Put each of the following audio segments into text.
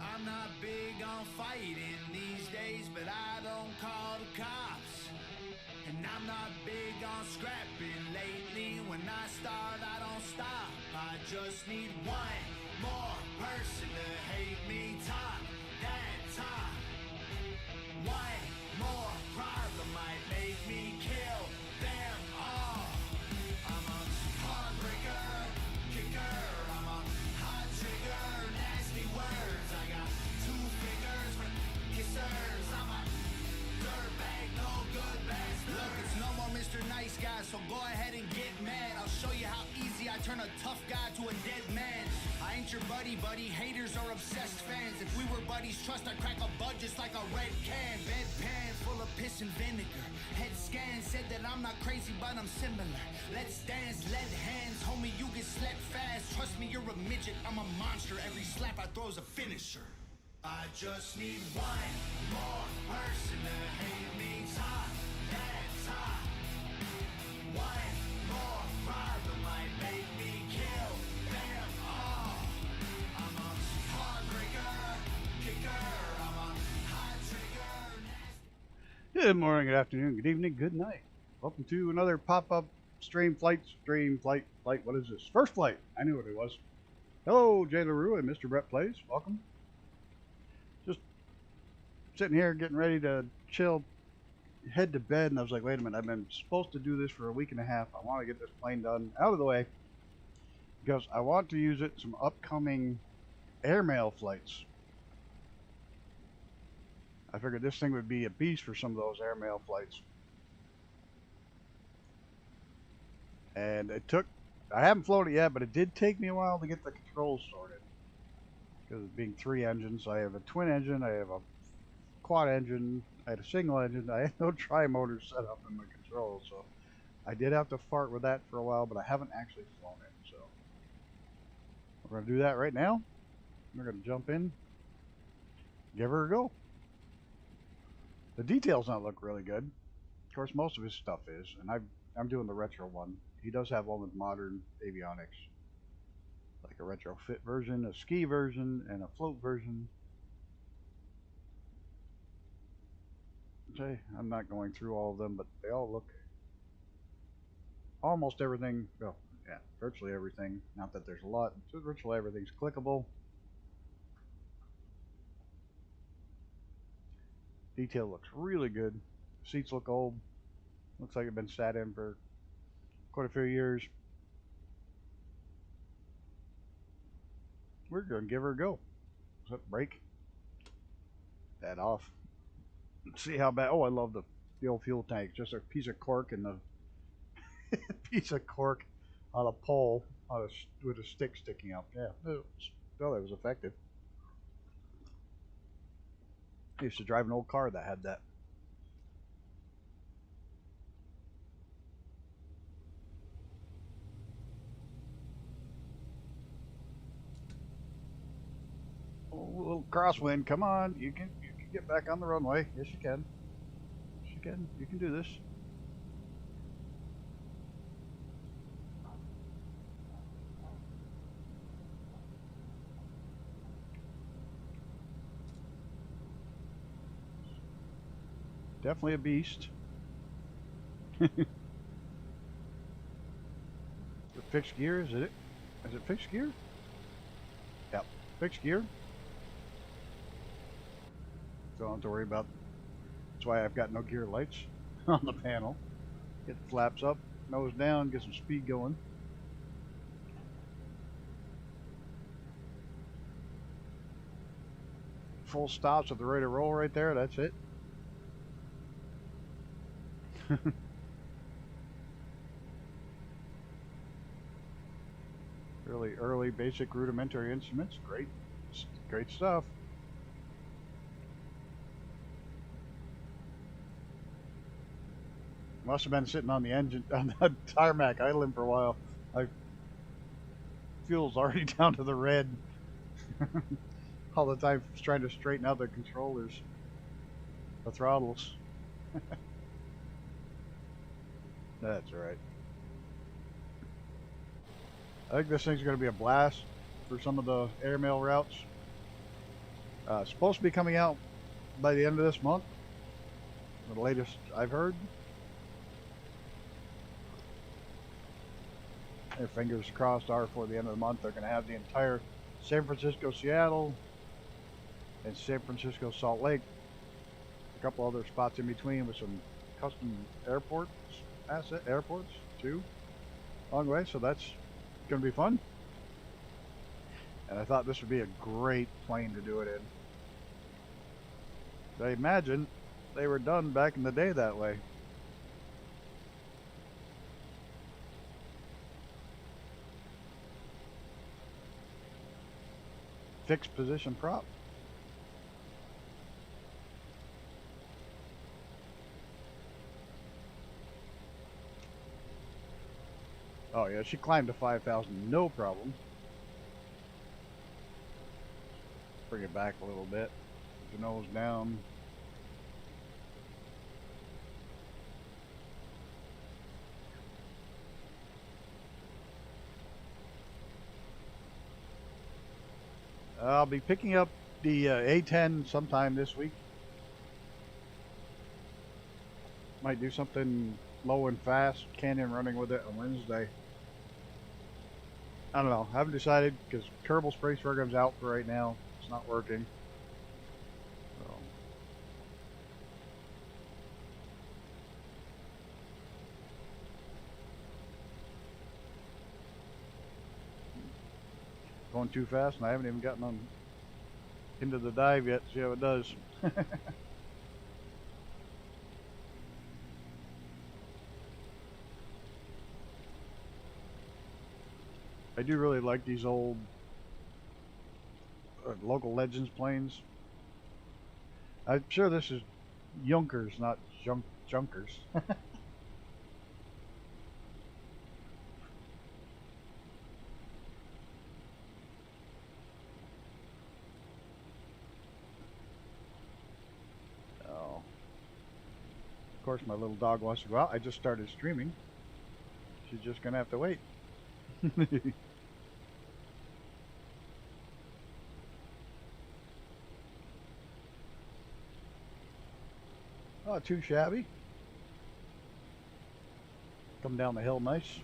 I'm not big on fighting these days, but I don't call the cops. And I'm not big on scrapping lately. When I start, I don't stop. I just need one more person to hate me. Top that top. One more problem might make me kill them all. I'm a heartbreaker, kicker. I'm a hot trigger, nasty words. I got two fingers for kissers. I'm a dirtbag, no good bastard. Look, it's no more Mr. Nice Guy, so go ahead and get mad. I'll show you how easy I turn a tough guy to a dead man. I ain't your buddy, haters are obsessed fans. If we were buddies, trust I'd crack a bud just like a red can. Bedpan full of piss and vinegar. Head scan said that I'm not crazy, but I'm similar. Let's dance, lead hands, homie, you get slept fast. Trust me, you're a midget, I'm a monster. Every slap I throw's a finisher. I just need one more person to hate me. Top that top. One more problem might make me kill them all. I'm a heartbreaker, kicker. I'm a hot trigger. Good morning, good afternoon, good evening, good night. Welcome to another pop-up stream flight. What is this? First flight. I knew what it was. Hello, Jay LaRue and Mr. Brett Plays. Welcome. Just sitting here getting ready to chill, head to bed, and I was like, wait a minute, I've been supposed to do this for a week and a half. I want to get this plane done out of the way because I want to use it in some upcoming airmail flights. I figured this thing would be a beast for some of those airmail flights. And it took, I haven't flown it yet, but it did take me a while to get the controls sorted. Because it being 3 engines, I have a twin engine, I have a quad engine, I had a single engine, I had no tri-motor set up in my controls, so I did have to fart with that for a while, but I haven't actually flown it, so we're going to do that right now. We're going to jump in, give her a go. The details don't look really good. Of course, most of his stuff is, and I'm doing the retro one. He does have one with modern avionics, like a retrofit version, a ski version, and a float version. Okay, I'm not going through all of them, but they all look almost everything. Well, yeah, virtually everything. Not that there's a lot. Virtually everything's clickable. Detail looks really good. Seats look old. Looks like it's been sat in for quite a few years. We're going to give her a go. Is that brake? That off. Let's see how bad. Oh, I love the old fuel tank. Just a piece of cork and a piece of cork on a pole with a stick sticking up. Yeah, that was effective. I used to drive an old car that had that. Oh, a little crosswind. Come on, you can get back on the runway. Yes, you can. Yes, you can. You can do this. Definitely a beast. Fixed gear, is it? Is it fixed gear? Yep, fixed gear. So I don't have to worry about. That's why I've got no gear lights on the panel. Get the flaps up, nose down, get some speed going. Full stops at the rate of roll right there. That's it. Really early basic rudimentary instruments. Great stuff. Must have been sitting on the engine on the tarmac idling for a while. Fuel's already down to the red. All the time trying to straighten out the controllers, the throttles. That's alright. I think this thing's going to be a blast for some of the airmail routes. Supposed to be coming out by the end of this month. The latest I've heard. Their fingers crossed are for the end of the month. They're going to have the entire San Francisco, Seattle, and San Francisco, Salt Lake. A couple other spots in between with some custom airports too along the way. So that's going to be fun. And I thought this would be a great plane to do it in. I imagine they were done back in the day that way. Fixed position prop. Oh yeah, she climbed to 5,000, no problem. Bring it back a little bit. The nose down. I'll be picking up the A10 sometime this week. Might do something low and fast, canyon running with it on Wednesday. I don't know. I haven't decided because Kerbal's brace program's out for right now. It's not working. So. Going too fast, and I haven't even gotten on into the dive yet. See how it does. I do really like these old local legends planes. I'm sure this is Junkers, not Junkers. Oh. Of course, my little dog wants to go out. I just started streaming. She's just gonna have to wait. Not too shabby. Come down the hill nice.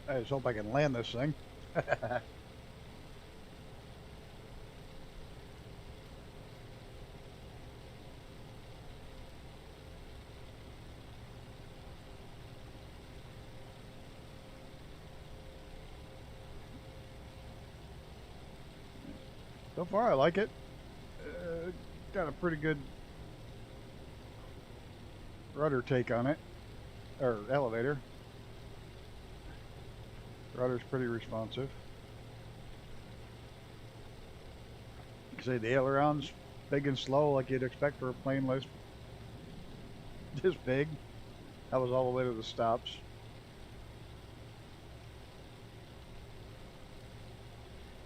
I just hope I can land this thing. So far, I like it. Got a pretty good rudder take on it, or elevator. Rudder's pretty responsive. Say the ailerons big and slow like you'd expect for a plane this big. That was all the way to the stops.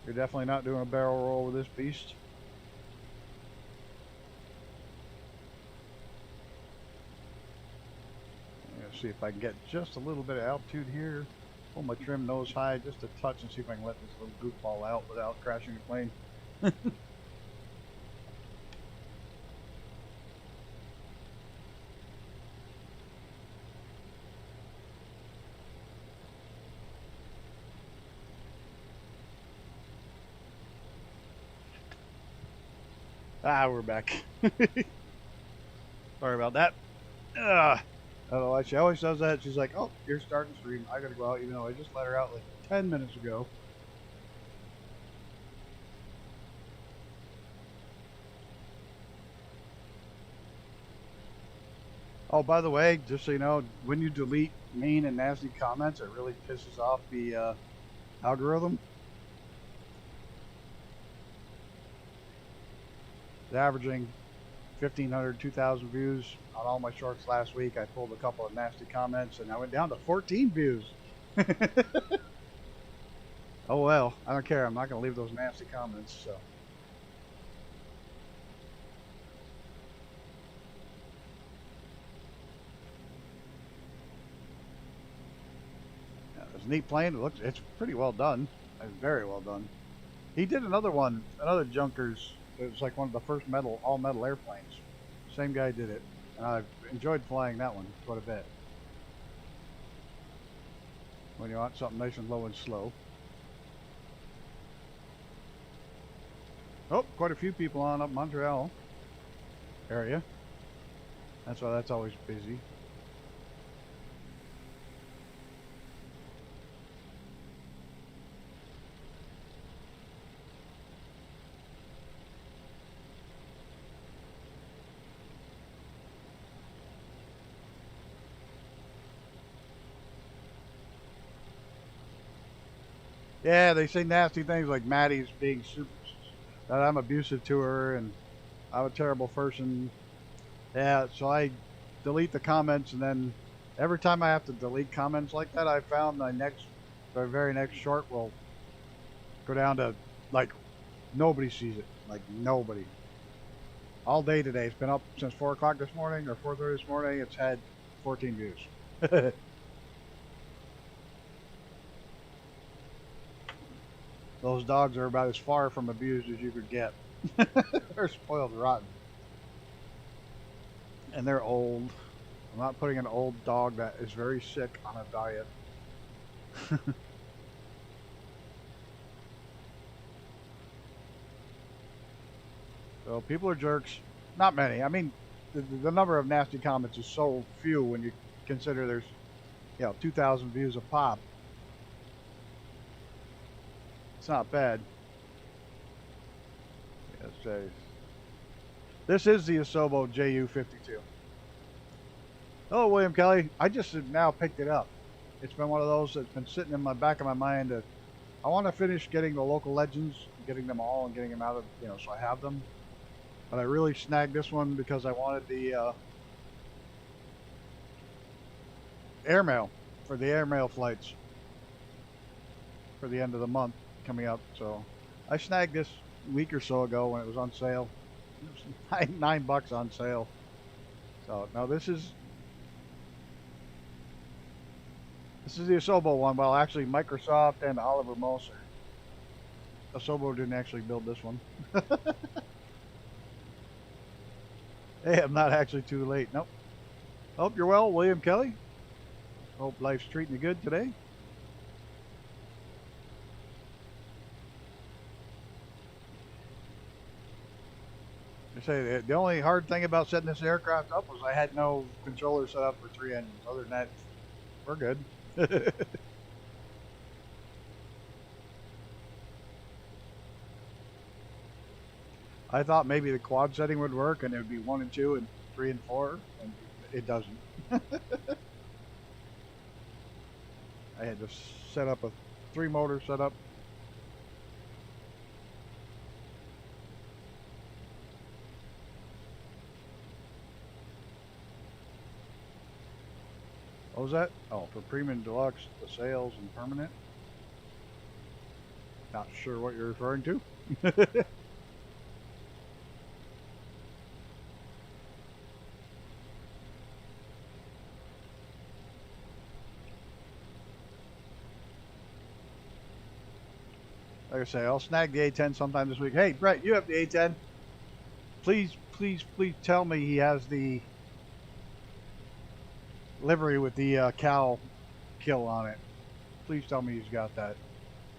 You're definitely not doing a barrel roll with this beast. Let's see if I can get just a little bit of altitude here. Pull my trim nose high just a touch and see if I can let this little goofball out without crashing the plane. We're back. Sorry about that. I don't know why she always does that. She's like, oh, you're starting stream. I gotta go out. You know, I just let her out like 10 minutes ago. Oh, by the way, just so you know, when you delete mean and nasty comments, it really pisses off the algorithm. It's averaging 1,500, 2,000 views on all my shorts last week. I pulled a couple of nasty comments and I went down to 14 views. Oh well, I don't care. I'm not going to leave those nasty comments. So. It's a neat plane. It's pretty well done. It's very well done. He did another one, another Junkers. It was like one of the first all metal airplanes. Same guy did it, and I've enjoyed flying that one quite a bit. When you want something nice and low and slow. Oh, quite a few people on up Montreal area. That's why that's always busy. Yeah, they say nasty things like Maddie's being super, that I'm abusive to her and I'm a terrible person. Yeah, so I delete the comments, and then every time I have to delete comments like that, I found my very next short will go down to like nobody sees it, like nobody. All day today, it's been up since 4 o'clock this morning or 4:30 this morning. It's had 14 views. Those dogs are about as far from abused as you could get. They're spoiled rotten. And they're old. I'm not putting an old dog that is very sick on a diet. So people are jerks. Not many. I mean, the number of nasty comments is so few when you consider there's, 2,000 views a pop. It's not bad. Yes, this is the Asobo JU52. Oh, William Kelly, I just now picked it up. It's been one of those that's been sitting in my back of my mind that I want to finish getting the local legends, getting them all and getting them out of, so I have them. But I really snagged this one because I wanted the airmail for the airmail flights for the end of the month coming up. So I snagged this a week or so ago when it was on sale. It was $9 on sale. So now this is the Asobo one. Well, actually Microsoft and Oliver Moser. Asobo didn't actually build this one. Hey, I'm not actually too late. Nope. Hope you're well, William Kelly. Hope life's treating you good today. I say the only hard thing about setting this aircraft up was I had no controller set up for 3 engines. Other than that, we're good. I thought maybe the quad setting would work and it would be 1 and 2 and 3 and 4, and it doesn't. I had to set up a 3 motor setup. What was that? Oh, for Premium Deluxe, the sales and permanent. Not sure what you're referring to. Like I say, I'll snag the A10 sometime this week. Hey, Brett, you have the A10. Please, please, please tell me he has the livery with the cow kill on it. Please tell me he's got that.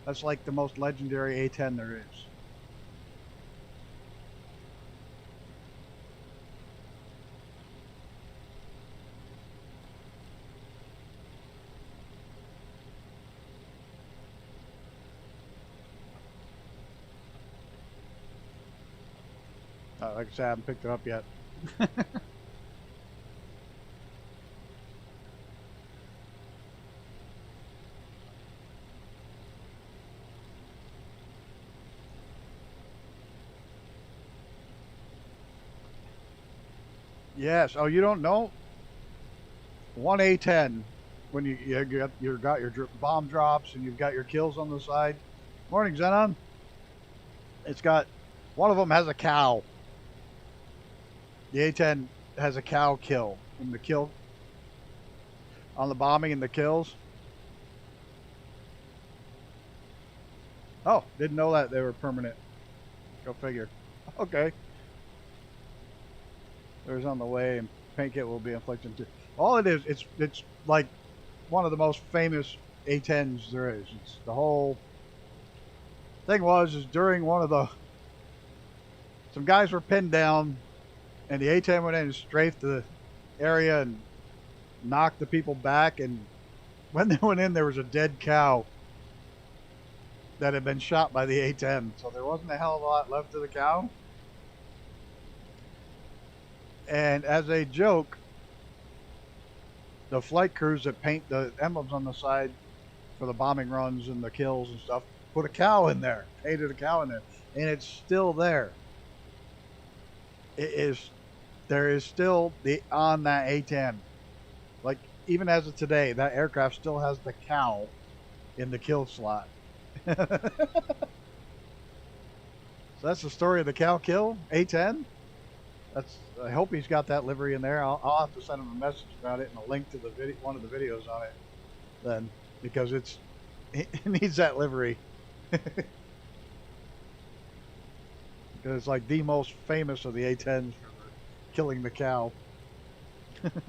That's like the most legendary A10 there is. Like I said, I haven't picked it up yet. Yes. Oh, you don't know? One A10, when you got your bomb drops and you've got your kills on the side. Morning, Xenon. It's got, one of them has a cow. The A10 has a cow kill in the kill on the bombing and the kills. Oh, didn't know that they were permanent. Go figure. Okay. There's on the way, and paint kit will be inflicted too. All it is, it's like one of the most famous A10s there is. It's the whole thing is during one of the, some guys were pinned down, and the A10 went in and strafed the area and knocked the people back, and when they went in, there was a dead cow that had been shot by the A10, so there wasn't a hell of a lot left of the cow. And as a joke, the flight crews that paint the emblems on the side for the bombing runs and the kills and stuff put a cow in there, painted a cow in there, and it's still there. There is still on that A10. Like, even as of today, that aircraft still has the cow in the kill slot. So that's the story of the cow kill, A10. I hope he's got that livery in there. I'll have to send him a message about it and a link to the one of the videos on it then, because it needs that livery. Because it's like the most famous of the A10s for killing the cow. Kind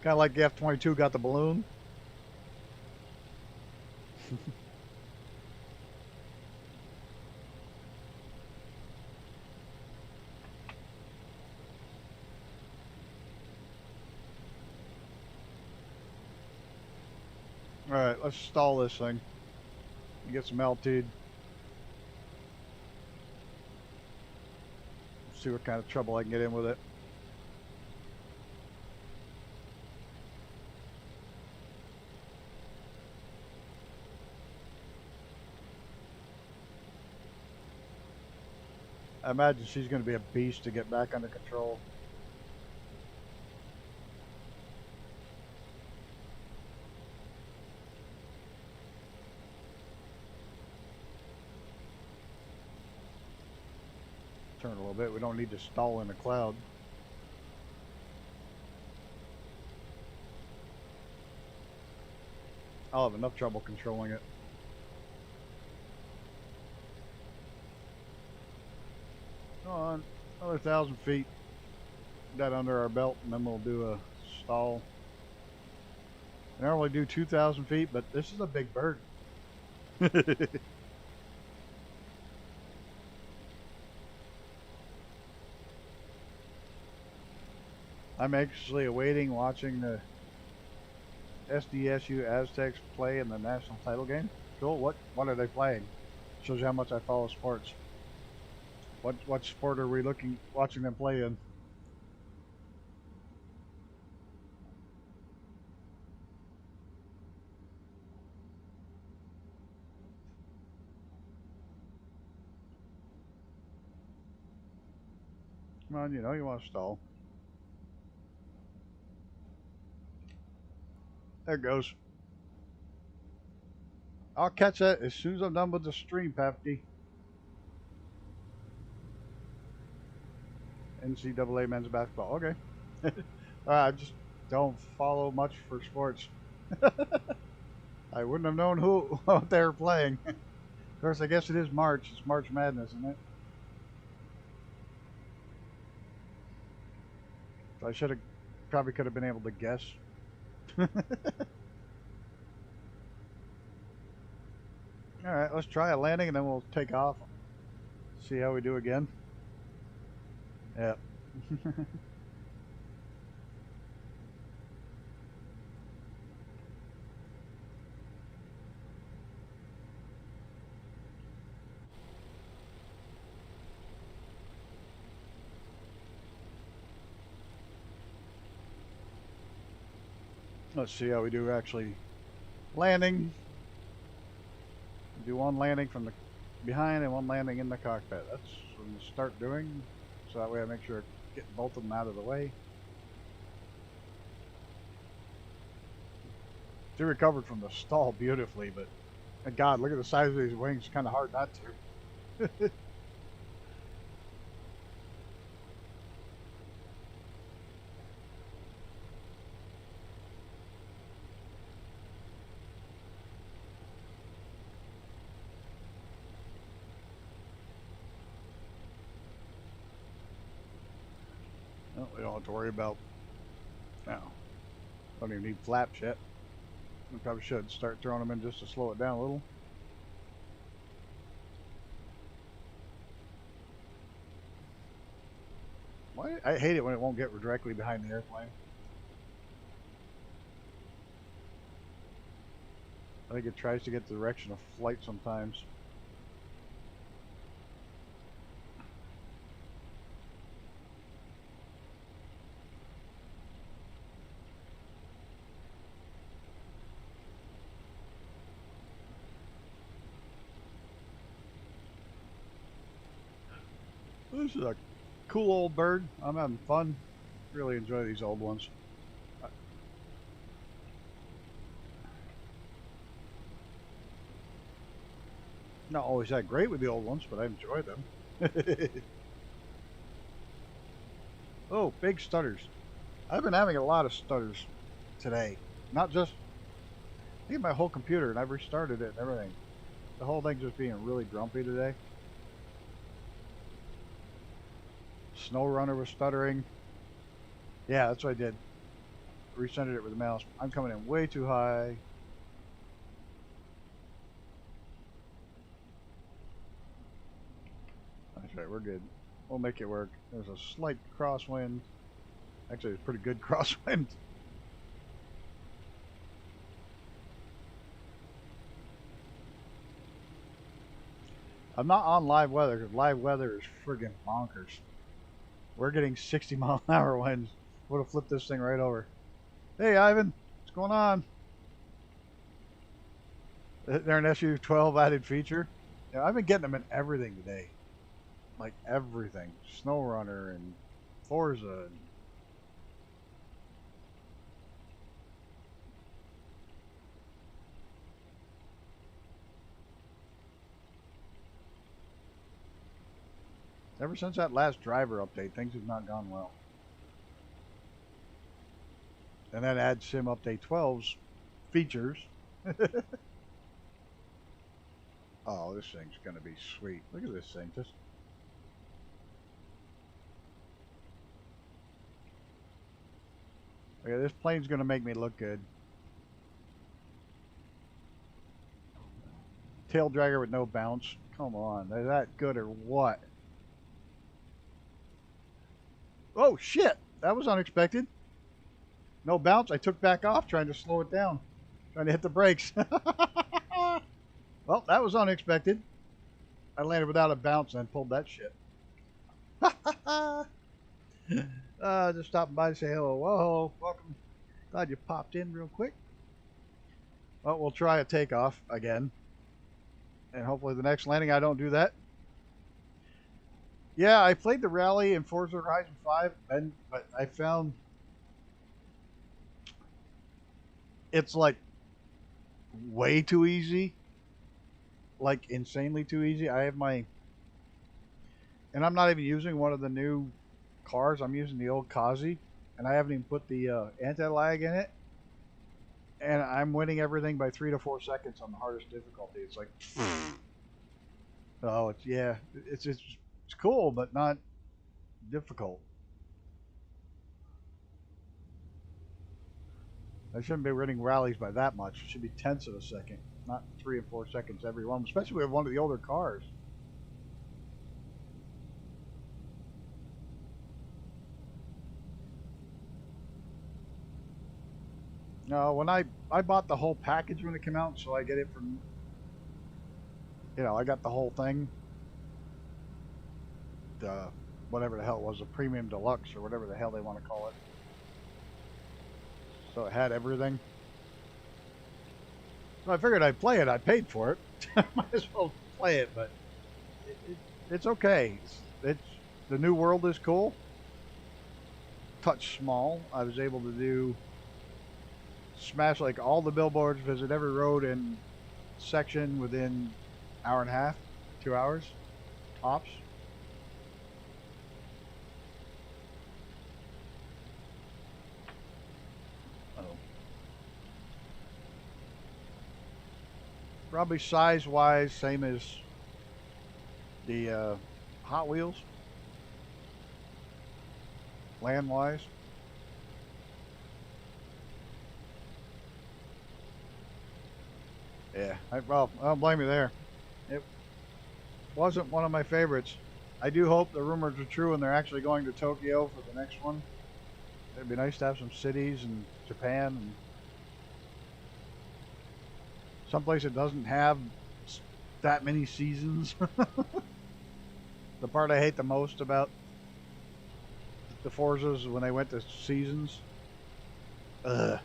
of like the F-22 got the balloon. Alright, let's stall this thing and get some altitude. See what kind of trouble I can get in with it. I imagine she's going to be a beast to get back under control. Turn a little bit. We don't need to stall in the cloud. I'll have enough trouble controlling it. On another 1,000 feet. That under our belt, and then we'll do a stall. I normally do 2,000 feet, but this is a big bird. I'm actually awaiting watching the SDSU Aztecs play in the national title game. Cool. What are they playing? Shows you how much I follow sports. What sport are we watching them play in? Come on, you know you want to stall. There it goes. I'll catch that as soon as I'm done with the stream, Pafty. NCAA men's basketball. Okay. I just don't follow much for sports. I wouldn't have known what they were playing. Of course, I guess it is March. It's March Madness, isn't it? So I probably could have been able to guess. Alright, let's try a landing and then we'll take off. See how we do again. Yeah. Let's see how we do actually landing. Do one landing from the behind and one landing in the cockpit. That's what I'm going to start doing. So that way I make sure I get both of them out of the way. She recovered from the stall beautifully, but God, look at the size of these wings. It's kind of hard not to. Well, we don't have to worry about. No, don't even need flaps yet. We probably should start throwing them in just to slow it down a little. Why? I hate it when it won't get directly behind the airplane. I think it tries to get the direction of flight sometimes. This is a cool old bird. I'm having fun. Really enjoy these old ones. Not always that great with the old ones, but I enjoy them. Oh, big stutters. I've been having a lot of stutters today. Not just... I think my whole computer, and I've restarted it and everything. The whole thing's just being really grumpy today. Snow Runner was stuttering. Yeah, that's what I did. Recentered it with the mouse. I'm coming in way too high. That's right, we're good. We'll make it work. There's a slight crosswind. Actually, it's a pretty good crosswind. I'm not on live weather because live weather is friggin' bonkers. We're getting 60-mile-an-hour winds. Would have flipped this thing right over. Hey, Ivan, what's going on? They're an SU12 added feature. Yeah, I've been getting them in everything today. Like everything. Snow Runner and Forza. And ever since that last driver update, things have not gone well. And then add Sim Update 12's features. Oh, this thing's going to be sweet. Look at this thing. Just okay, this plane's going to make me look good. Tail dragger with no bounce. Come on. Is that good or what? Oh, shit. That was unexpected. No bounce. I took back off trying to slow it down. Trying to hit the brakes. Well, that was unexpected. I landed without a bounce and pulled that shit. Just stopping by to say hello. Whoa, welcome. Glad you popped in real quick. Well, we'll try a takeoff again. And hopefully the next landing I don't do that. Yeah, I played the rally in Forza Horizon 5, but I found it's like way too easy. Like insanely too easy. I have my, and I'm not even using one of the new cars. I'm using the old Kazi, and I haven't even put the anti-lag in it. And I'm winning everything by 3 to 4 seconds on the hardest difficulty. It's like, oh, it's yeah, it's cool, but not difficult. I shouldn't be winning rallies by that much. It should be tenths of a second, not 3 and 4 seconds every one, especially with one of the older cars. No, when I bought the whole package when it came out, so I get it from, you know, I got the whole thing. The whatever the hell it was, a premium deluxe or whatever the hell they want to call it. So it had everything. So I figured I'd play it. I paid for it. Might as well play it, but it's okay. It's the new world is cool. Touch small. I was able to do smash like all the billboards, visit every road and section within hour and a half, 2 hours, tops. Probably size-wise, same as the Hot Wheels. land-wise. Yeah, well, I don't blame you there. It wasn't one of my favorites. I do hope the rumors are true and they're actually going to Tokyo for the next one. It'd be nice to have some cities in Japan and someplace that doesn't have that many seasons. The part I hate the most about the Forzas when they went to seasons. Ugh.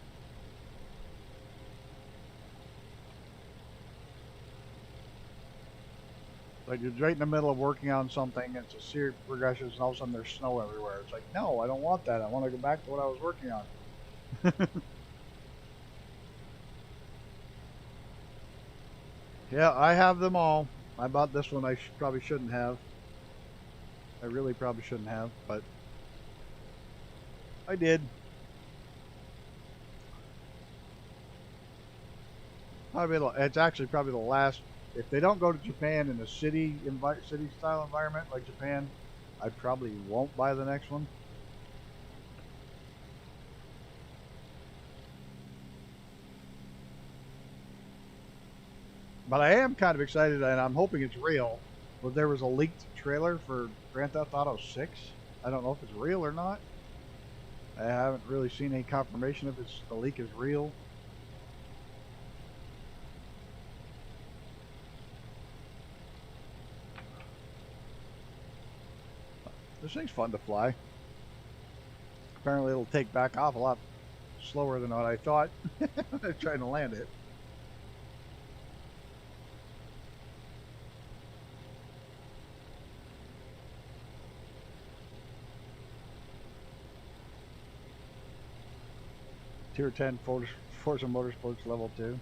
Like you're right in the middle of working on something, it's a series of progressions, and all of a sudden there's snow everywhere. It's like, no, I don't want that. I want to go back to what I was working on. Yeah, I have them all. I bought this one. I probably shouldn't have. I really probably shouldn't have, but I did. It's actually probably the last. If they don't go to Japan in a city style environment like Japan, I probably won't buy the next one. But I am kind of excited, and I'm hoping it's real. But there was a leaked trailer for Grand Theft Auto 6. I don't know if it's real or not. I haven't really seen any confirmation if the leak is real. This thing's fun to fly. Apparently it'll take back off a lot slower than what I thought. I'm trying to land it. Tier 10 Forza Motorsports Level 2.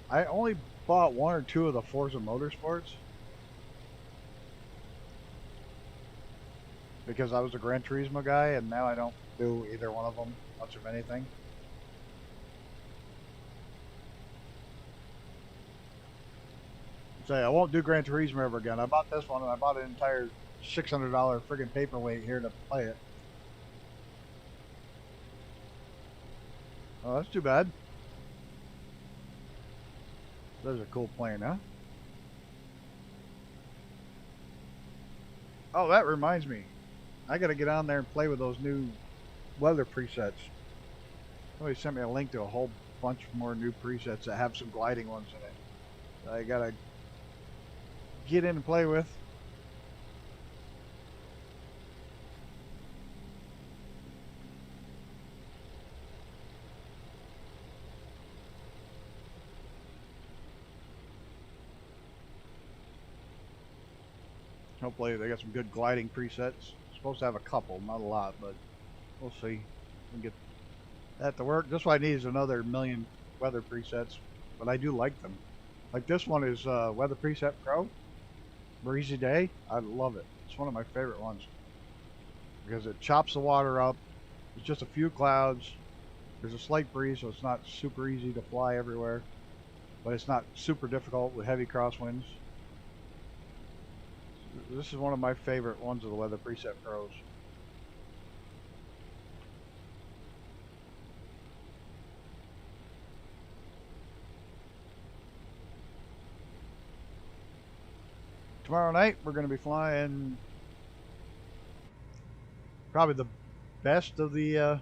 I only bought one or two of the Forza Motorsports because I was a Gran Turismo guy, and now I don't do either one of them much of anything. Say, I won't do Gran Turismo ever again. I bought this one, and I bought an entire $600 friggin' paperweight here to play it. Oh, that's too bad. Those are cool plane, huh? Oh, that reminds me. I gotta get on there and play with those new weather presets. Somebody sent me a link to a whole bunch more new presets that have some gliding ones in it. That I gotta get in and play with. Hopefully they got some good gliding presets. Supposed to have a couple, not a lot, but we'll see. We can get that to work. This one I need is another million weather presets, but I do like them. Like this one is Weather Preset Pro, Breezy Day. I love it. It's one of my favorite ones because it chops the water up. It's just a few clouds. There's a slight breeze, so it's not super easy to fly everywhere, but it's not super difficult with heavy crosswinds. This is one of my favorite ones of the Weather Preset Pros. Tomorrow night we're going to be flying probably the best of the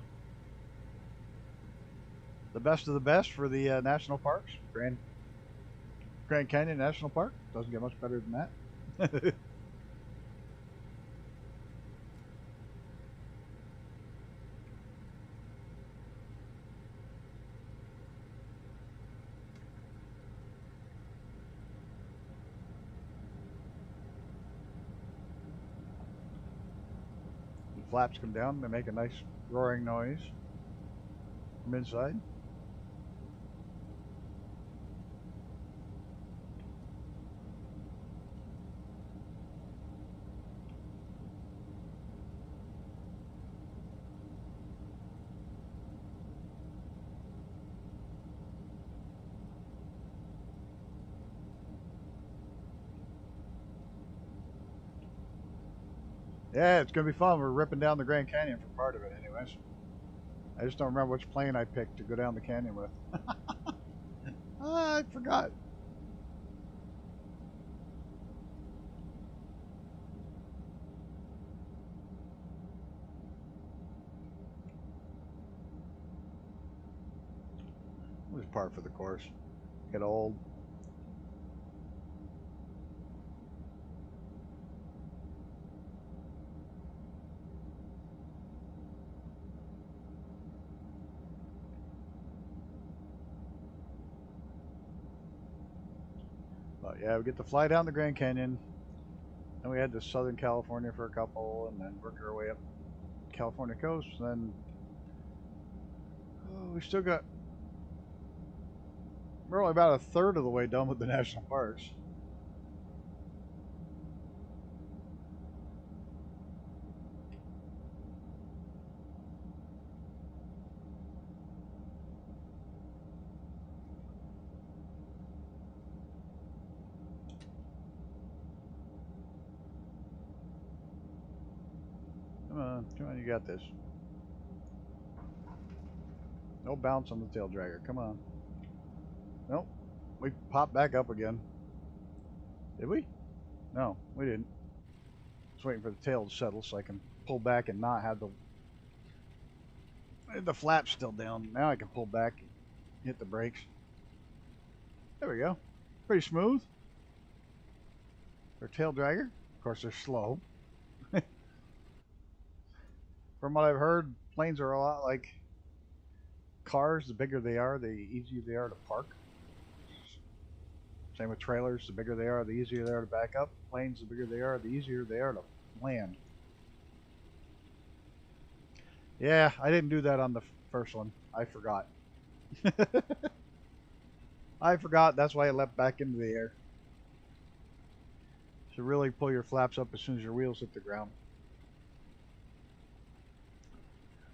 best for the national parks. Grand Canyon National Park doesn't get much better than that. Flaps come down, they make a nice roaring noise from inside. Yeah, it's gonna be fun. We're ripping down the Grand Canyon for part of it, anyways. I just don't remember which plane I picked to go down the canyon with. I forgot. It was par for the course. Get old. But yeah, we get to fly down the Grand Canyon. Then we head to Southern California for a couple, and then work our way up California coast. And then we still got. We're only about a third of the way done with the national parks. Come on, you got this. No bounce on the tail dragger. Come on. Nope. We popped back up again. Did we? No, we didn't. Just waiting for the tail to settle so I can pull back and not have the flap's still down. Now I can pull back and hit the brakes. There we go. Pretty smooth. For a tail dragger. Of course, they're slow. From what I've heard, planes are a lot like cars. The bigger they are, the easier they are to park. Same with trailers. The bigger they are, the easier they are to back up. Planes, the bigger they are, the easier they are to land. Yeah, I didn't do that on the first one. I forgot. I forgot. That's why it leapt back into the air. So really pull your flaps up as soon as your wheels hit the ground.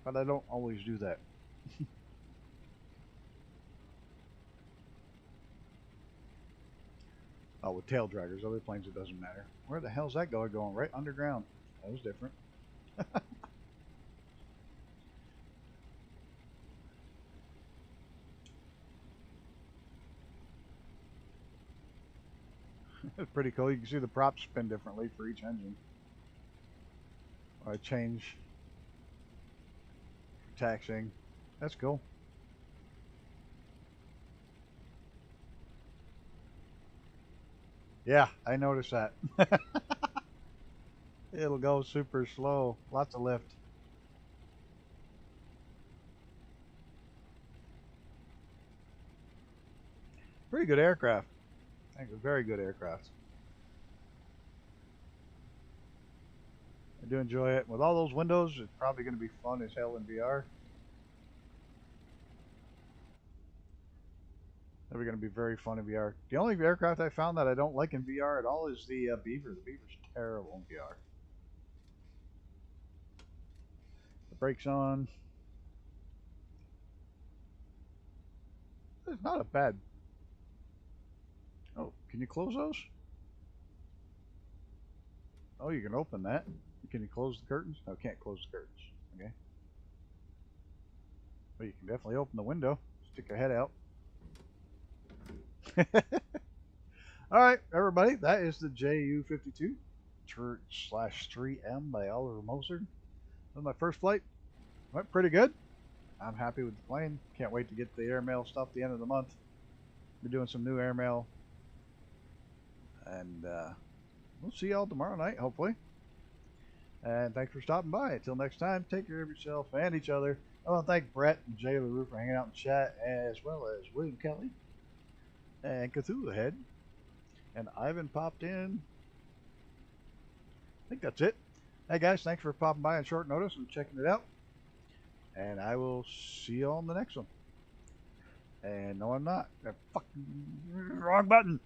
But I don't always do that. Oh, with tail draggers, other planes it doesn't matter. Where the hell's that guy going? Right underground. That was different. It's pretty cool. You can see the props spin differently for each engine. I change taxing. That's cool. Yeah, I noticed that. It'll go super slow. Lots of lift. Pretty good aircraft. I think a very good aircraft. I do enjoy it. With all those windows, it's probably going to be fun as hell in VR. They're going to be very fun in VR. The only aircraft I found that I don't like in VR at all is the Beaver. The Beaver's terrible in VR. The brakes on. It's not a bad. Oh, can you close those? Oh, you can open that. Can you close the curtains? No, can't close the curtains. Okay. But you can definitely open the window. Stick your head out. All right, everybody. That is the JU52 /3M by Oliver Moser. That was my first flight. Went pretty good. I'm happy with the plane. Can't wait to get the airmail stuff at the end of the month. We're doing some new airmail. And we'll see y'all tomorrow night, hopefully. And thanks for stopping by. Until next time, take care of yourself and each other. I want to thank Brett and Jay LaRue for hanging out in chat, as well as William Kelly and Cthulhu Head. And Ivan popped in. I think that's it. Hey guys, thanks for popping by on short notice and checking it out. And I will see you on the next one. And no, I'm not. Fucking wrong button.